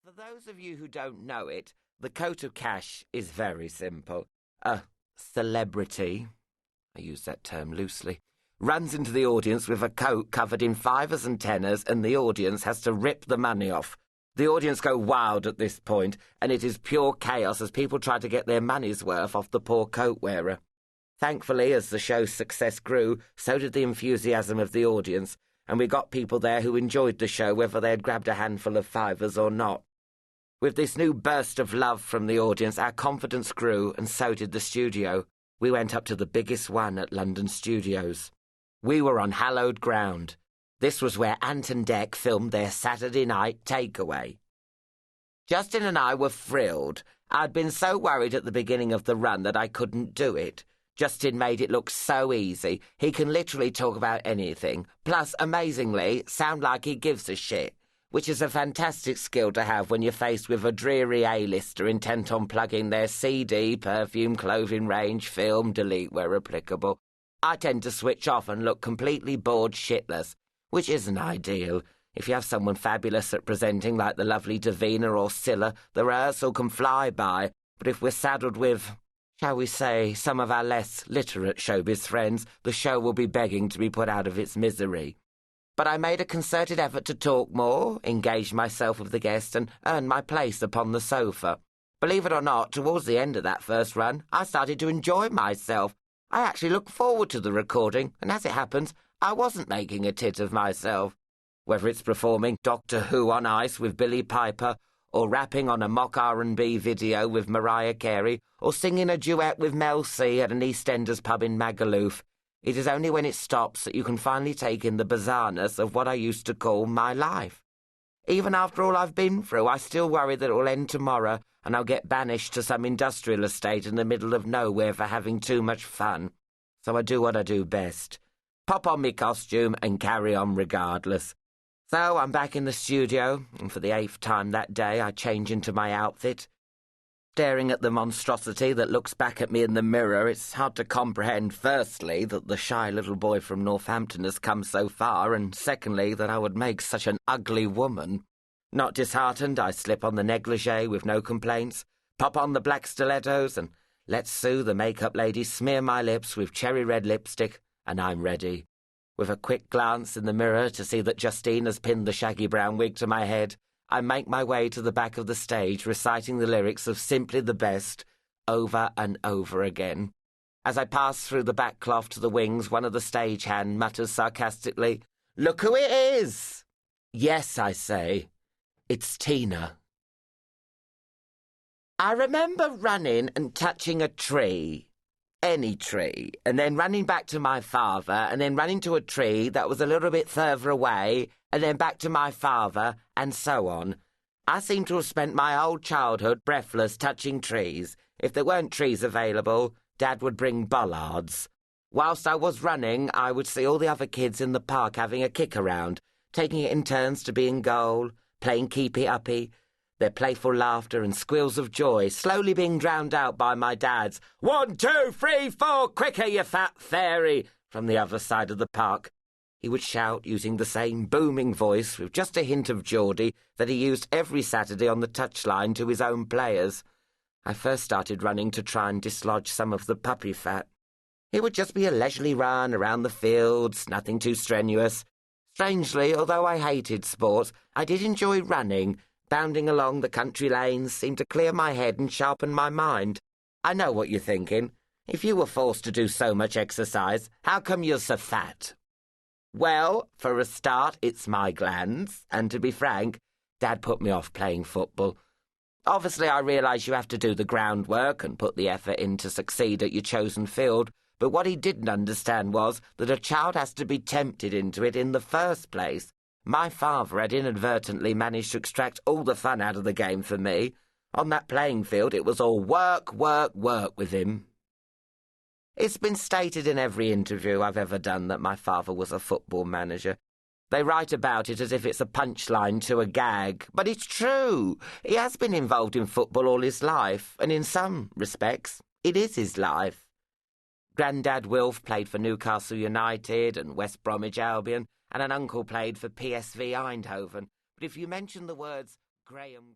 For those of you who don't know it, the coat of cash is very simple. A celebrity, I use that term loosely, runs into the audience with a coat covered in fivers and tenors, and the audience has to rip the money off. The audience go wild at this point, and it is pure chaos as people try to get their money's worth off the poor coat wearer. Thankfully, as the show's success grew, so did the enthusiasm of the audience, and we got people there who enjoyed the show whether they had grabbed a handful of fivers or not. With this new burst of love from the audience, our confidence grew, and so did the studio. We went up to the biggest one at London studios. We were on hallowed ground. This was where Ant and Dec filmed their Saturday night takeaway. Justin and I were thrilled. I'd been so worried at the beginning of the run that I couldn't do it. Justin made it look so easy. He can literally talk about anything. Plus, amazingly, sound like he gives a shit, which is a fantastic skill to have when you're faced with a dreary A-lister intent on plugging their CD, perfume, clothing range, film, delete where applicable. I tend to switch off and look completely bored shitless, which isn't ideal. If you have someone fabulous at presenting like the lovely Davina or Scylla, the rehearsal can fly by. But if we're saddled with, shall we say, some of our less literate showbiz friends, the show will be begging to be put out of its misery. But I made a concerted effort to talk more, engage myself with the guest, and earn my place upon the sofa. Believe it or not, towards the end of that first run, I started to enjoy myself. I actually looked forward to the recording, and as it happens, I wasn't making a tit of myself. Whether it's performing Doctor Who on ice with Billy Piper, or rapping on a mock R&B video with Mariah Carey, or singing a duet with Mel C at an EastEnders pub in Magaluf, it is only when it stops that you can finally take in the bizarreness of what I used to call my life. Even after all I've been through, I still worry that it will end tomorrow and I'll get banished to some industrial estate in the middle of nowhere for having too much fun. So I do what I do best. Pop on me costume and carry on regardless. So I'm back in the studio, and for the 8th time that day I change into my outfit. Staring at the monstrosity that looks back at me in the mirror, it's hard to comprehend, firstly, that the shy little boy from Northampton has come so far, and secondly, that I would make such an ugly woman. Not disheartened, I slip on the negligee with no complaints, pop on the black stilettos, and let Sue, the makeup lady, smear my lips with cherry red lipstick, and I'm ready. With a quick glance in the mirror to see that Justine has pinned the shaggy brown wig to my head, I make my way to the back of the stage, reciting the lyrics of Simply the Best over and over again. As I pass through the back cloth to the wings, one of the stagehand mutters sarcastically, "Look who it is!" Yes, I say, it's Tina. I remember running and touching a tree. Any tree, and then running back to my father, and then running to a tree that was a little bit further away, and then back to my father, and so on. I seem to have spent my whole childhood breathless touching trees. If there weren't trees available, Dad would bring bollards. Whilst I was running, I would see all the other kids in the park having a kick around, taking it in turns to be in goal, playing keepy-uppy, their playful laughter and squeals of joy slowly being drowned out by my dad's 1, 2, 3, 4, quicker, you fat fairy, from the other side of the park. He would shout using the same booming voice with just a hint of Geordie that he used every Saturday on the touchline to his own players. I first started running to try and dislodge some of the puppy fat. It would just be a leisurely run around the fields, nothing too strenuous. Strangely, although I hated sports, I did enjoy running. Bounding along the country lanes seemed to clear my head and sharpen my mind. I know what you're thinking. If you were forced to do so much exercise, how come you're so fat? Well, for a start, it's my glands, and to be frank, Dad put me off playing football. Obviously, I realise you have to do the groundwork and put the effort in to succeed at your chosen field, but what he didn't understand was that a child has to be tempted into it in the first place. My father had inadvertently managed to extract all the fun out of the game for me. On that playing field, it was all work, work, work with him. It's been stated in every interview I've ever done that my father was a football manager. They write about it as if it's a punchline to a gag, but it's true. He has been involved in football all his life, and in some respects, it is his life. Grandad Wilf played for Newcastle United and West Bromwich Albion, and an uncle played for PSV Eindhoven. But if you mention the words Graham